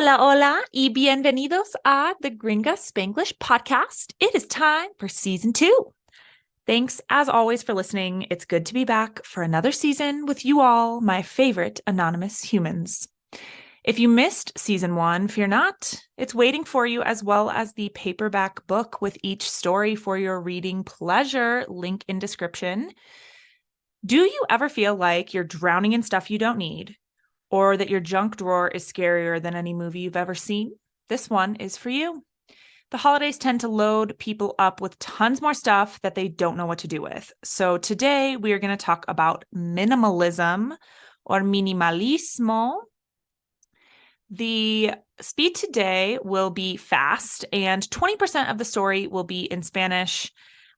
Hola, hola, y bienvenidos a the Gringa Spanglish podcast. It is time for season 2. Thanks, as always, for listening. It's good to be back for another season with you all, my favorite anonymous humans. If you missed season 1, fear not. It's waiting for you, as well as the paperback book with each story for your reading pleasure, link in description. Do you ever feel like you're drowning in stuff you don't need? Or that your junk drawer is scarier than any movie you've ever seen? This one is for you. The holidays tend to load people up with tons more stuff that they don't know what to do with. So today we are going to talk about minimalism or minimalismo. The speed today will be fast, and 20% of the story will be in Spanish.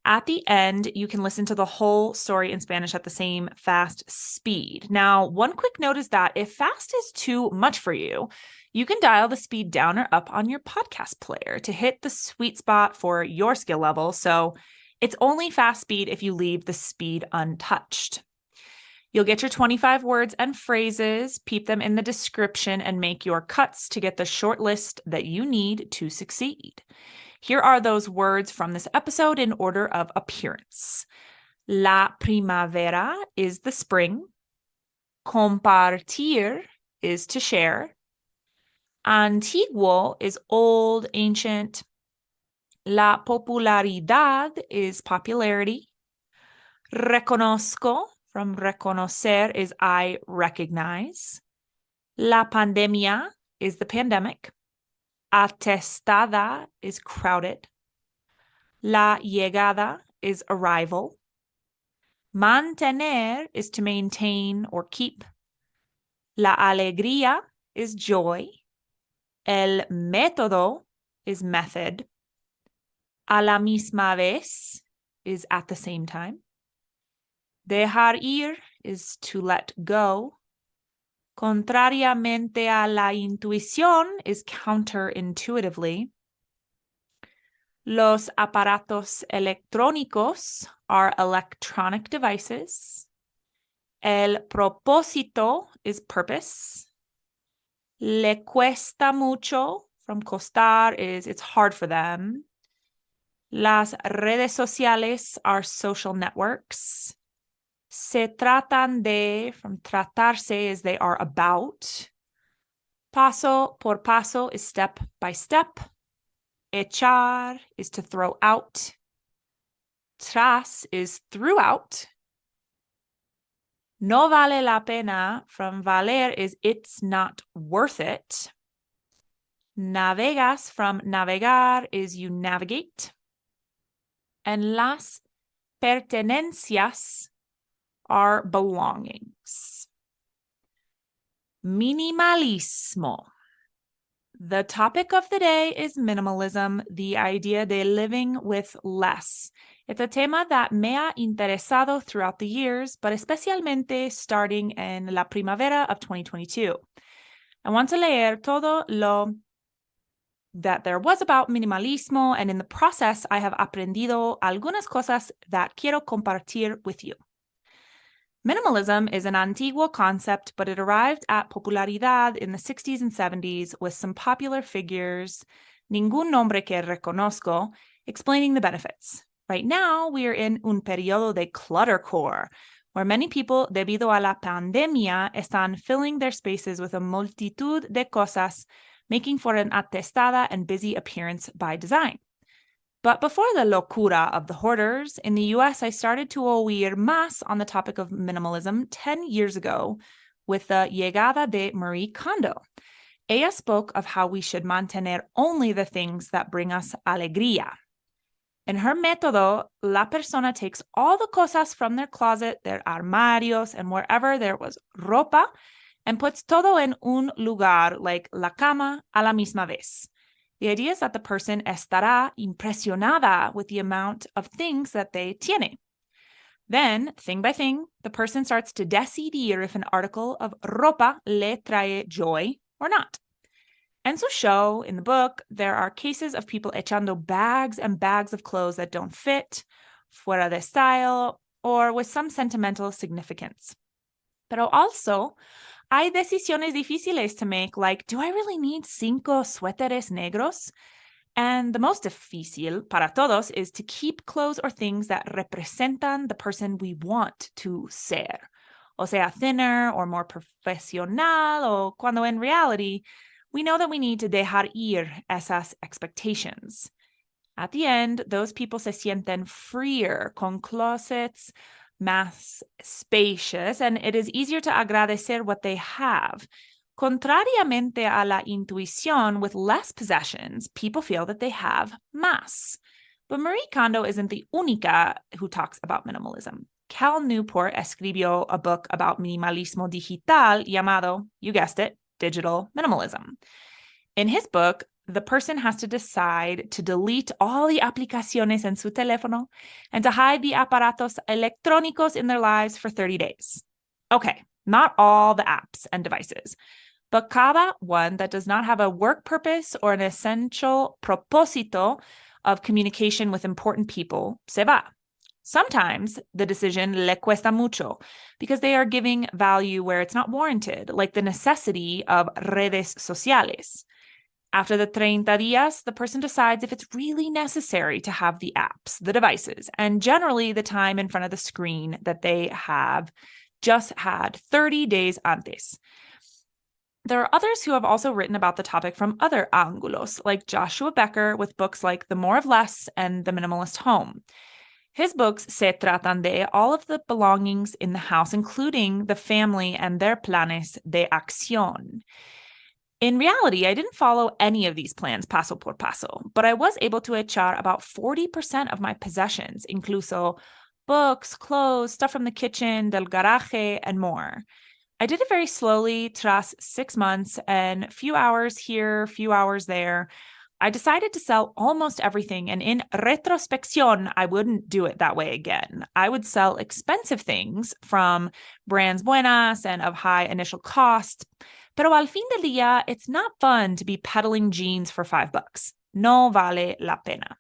At the end, you can listen to the whole story in Spanish at the same fast speed. Now, one quick note is that if fast is too much for you, you can dial the speed down or up on your podcast player to hit the sweet spot for your skill level. So it's only fast speed if you leave the speed untouched. You'll get your 25 words and phrases, peep them in the description, and make your cuts to get the short list that you need to succeed. Here are those words from this episode in order of appearance. La primavera is the spring. Compartir is to share. Antiguo is old, ancient. La popularidad is popularity. Reconozco, from reconocer, is I recognize. La pandemia is the pandemic. Atestada is crowded. La llegada is arrival. Mantener is to maintain or keep. La alegría is joy. El método is method. A la misma vez is at the same time. Dejar ir is to let go. Contrariamente a la intuición is counterintuitively. Los aparatos electrónicos are electronic devices. El propósito is purpose. Le cuesta mucho, from costar, is it's hard for them. Las redes sociales are social networks. Se tratan de, from tratarse, is they are about. Paso por paso is step by step. Echar is to throw out. Tras is throughout. No vale la pena, from valer, is it's not worth it. Navegas, from navegar, is you navigate. And las pertenencias are belongings. Minimalismo. The topic of the day is minimalism, the idea de living with less. It's a tema that me ha interesado throughout the years, but especialmente starting in la primavera of 2022. I want to leer todo lo that there was about minimalismo, and in the process, I have aprendido algunas cosas that quiero compartir with you. Minimalism is an antiguo concept, but it arrived at popularidad in the 60s and 70s with some popular figures, ningún nombre que reconozco, explaining the benefits. Right now, we are in un periodo de cluttercore, where many people, debido a la pandemia, están filling their spaces with a multitud de cosas, making for an atestada and busy appearance by design. But before the locura of the hoarders, in the US, I started to oír más on the topic of minimalism 10 years ago with the llegada de Marie Kondo. Ella spoke of how we should mantener only the things that bring us alegría. In her método, la persona takes all the cosas from their closet, their armarios, and wherever there was ropa, and puts todo en un lugar like la cama a la misma vez. The idea is that the person estará impresionada with the amount of things that they tiene. Then, thing by thing, the person starts to decidir if an article of ropa le trae joy or not. And so show, in the book, there are cases of people echando bags and bags of clothes that don't fit, fuera de style, or with some sentimental significance. Pero also, hay decisiones difíciles to make, like, do I really need 5 suéteres negros? And the most difícil para todos is to keep clothes or things that representan the person we want to ser. O sea, thinner or more profesional, o cuando en reality, we know that we need to dejar ir esas expectations. At the end, those people se sienten freer, con closets más spacious, and it is easier to agradecer what they have. Contrariamente a la intuición, with less possessions, people feel that they have más. But Marie Kondo isn't the única who talks about minimalism. Cal Newport escribió a book about minimalismo digital llamado, you guessed it, digital minimalism. In his book, the person has to decide to delete all the aplicaciones en su teléfono and to hide the aparatos electrónicos in their lives for 30 days. Okay, not all the apps and devices, but cada one that does not have a work purpose or an essential propósito of communication with important people se va. Sometimes the decision le cuesta mucho because they are giving value where it's not warranted, like the necessity of redes sociales. After the 30 días, the person decides if it's really necessary to have the apps, the devices, and generally the time in front of the screen that they have just had 30 days antes. There are others who have also written about the topic from other ángulos, like Joshua Becker with books like The More of Less and The Minimalist Home. His books se tratan de all of the belongings in the house, including the family and their planes de acción. In reality, I didn't follow any of these plans paso por paso, but I was able to echar about 40% of my possessions, incluso books, clothes, stuff from the kitchen, del garaje, and more. I did it very slowly, tras 6 months, and few hours here, few hours there. I decided to sell almost everything, and in retrospección, I wouldn't do it that way again. I would sell expensive things from brands buenas and of high initial cost. Pero al fin del día, it's not fun to be peddling jeans for $5. No vale la pena.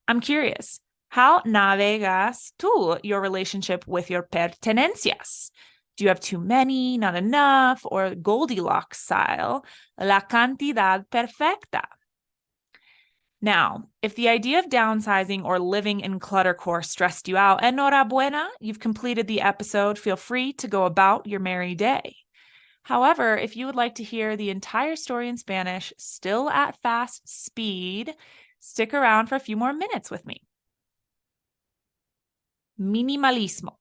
I'm curious, how navegas tú your relationship with your pertenencias? Do you have too many, not enough, or Goldilocks style, la cantidad perfecta? Now, if the idea of downsizing or living in cluttercore stressed you out, enhorabuena, you've completed the episode. Feel free to go about your merry day. However, if you would like to hear the entire story in Spanish, still at fast speed, stick around for a few more minutes with me. Minimalismo.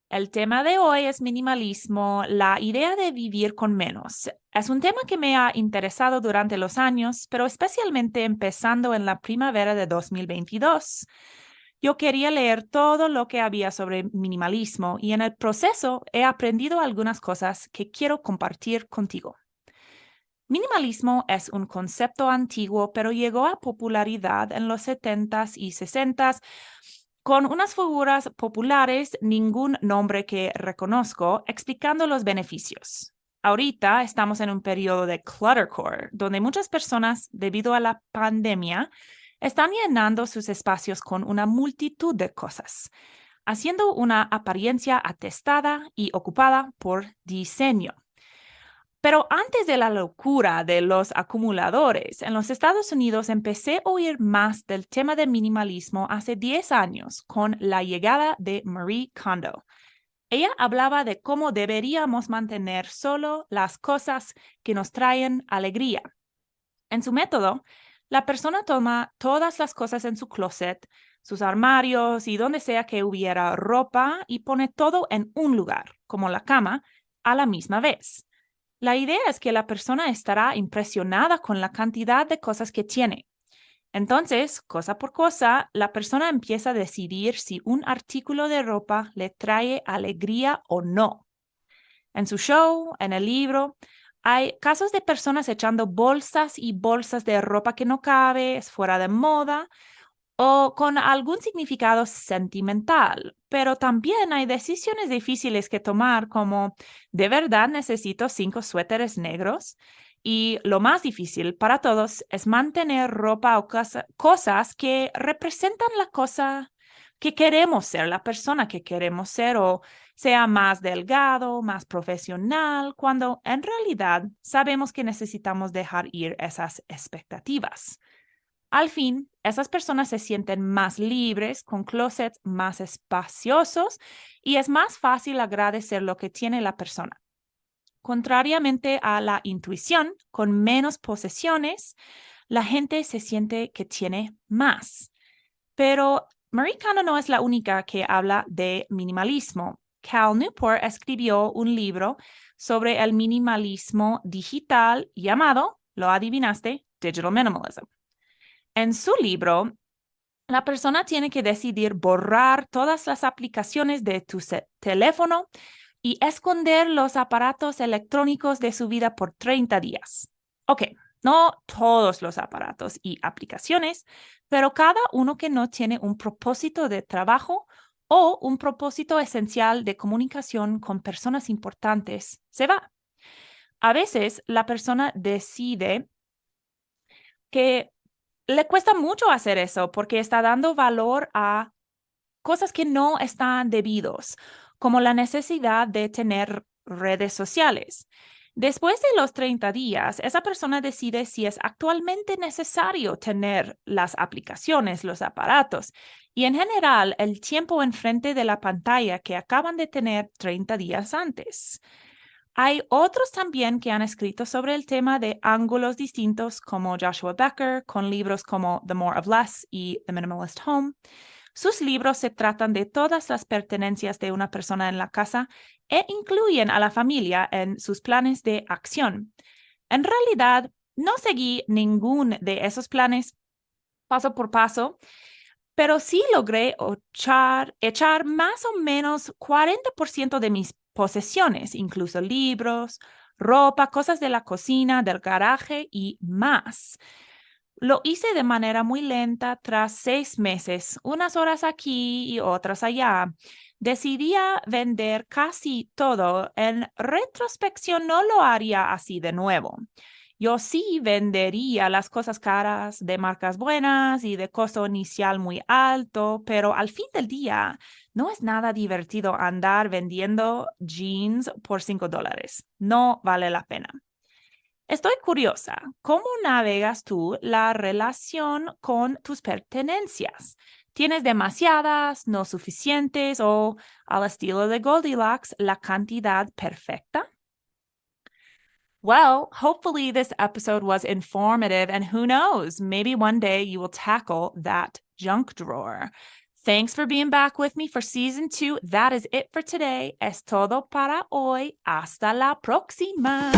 El tema de hoy es minimalismo, la idea de vivir con menos. Es un tema que me ha interesado durante los años, pero especialmente empezando en la primavera de 2022. Yo quería leer todo lo que había sobre minimalismo y en el proceso he aprendido algunas cosas que quiero compartir contigo. Minimalismo es un concepto antiguo, pero llegó a popularidad en los 70s y 60s con unas figuras populares, ningún nombre que reconozco, explicando los beneficios. Ahorita estamos en un periodo de cluttercore, donde muchas personas, debido a la pandemia, están llenando sus espacios con una multitud de cosas, haciendo una apariencia atestada y ocupada por diseño. Pero antes de la locura de los acumuladores, en los Estados Unidos empecé a oír más del tema del minimalismo hace 10 años con la llegada de Marie Kondo. Ella hablaba de cómo deberíamos mantener solo las cosas que nos traen alegría. En su método, la persona toma todas las cosas en su closet, sus armarios y donde sea que hubiera ropa y pone todo en un lugar, como la cama, a la misma vez. La idea es que la persona estará impresionada con la cantidad de cosas que tiene. Entonces, cosa por cosa, la persona empieza a decidir si un artículo de ropa le trae alegría o no. En su show, en el libro, hay casos de personas echando bolsas y bolsas de ropa que no cabe, es fuera de moda o con algún significado sentimental. Pero también hay decisiones difíciles que tomar como, ¿de verdad necesito 5 suéteres negros? Y lo más difícil para todos es mantener ropa o cosas que representan la cosa que queremos ser, la persona que queremos ser o sea más delgado, más profesional, cuando en realidad sabemos que necesitamos dejar ir esas expectativas. Al fin, esas personas se sienten más libres, con closets más espaciosos y es más fácil agradecer lo que tiene la persona. Contrariamente a la intuición, con menos posesiones, la gente se siente que tiene más. Pero Marie Kondo no es la única que habla de minimalismo. Cal Newport escribió un libro sobre el minimalismo digital llamado, lo adivinaste, Digital Minimalism. En su libro, la persona tiene que decidir borrar todas las aplicaciones de tu teléfono y esconder los aparatos electrónicos de su vida por 30 días. Ok, no todos los aparatos y aplicaciones, pero cada uno que no tiene un propósito de trabajo o un propósito esencial de comunicación con personas importantes, se va. A veces la persona decide que le cuesta mucho hacer eso porque está dando valor a cosas que no están debidos, como la necesidad de tener redes sociales. Después de los 30 días, esa persona decide si es actualmente necesario tener las aplicaciones, los aparatos y en general el tiempo enfrente de la pantalla que acaban de tener 30 días antes. Hay otros también que han escrito sobre el tema de ángulos distintos, como Joshua Becker, con libros como The More of Less y The Minimalist Home. Sus libros se tratan de todas las pertenencias de una persona en la casa e incluyen a la familia en sus planes de acción. En realidad, no seguí ningún de esos planes paso por paso, pero sí logré echar más o menos 40% de mis posesiones, incluso libros, ropa, cosas de la cocina, del garaje y más. Lo hice de manera muy lenta tras 6 meses, unas horas aquí y otras allá. Decidí vender casi todo. En retrospección no lo haría así de nuevo. Yo sí vendería las cosas caras de marcas buenas y de costo inicial muy alto, pero al fin del día no es nada divertido andar vendiendo jeans por $5. No vale la pena. Estoy curiosa, ¿cómo navegas tú la relación con tus pertenencias? ¿Tienes demasiadas, no suficientes o, al estilo de Goldilocks, la cantidad perfecta? Well, hopefully this episode was informative, and who knows, maybe one day you will tackle that junk drawer. Thanks for being back with me for season 2. That is it for today. Es todo para hoy. Hasta la próxima.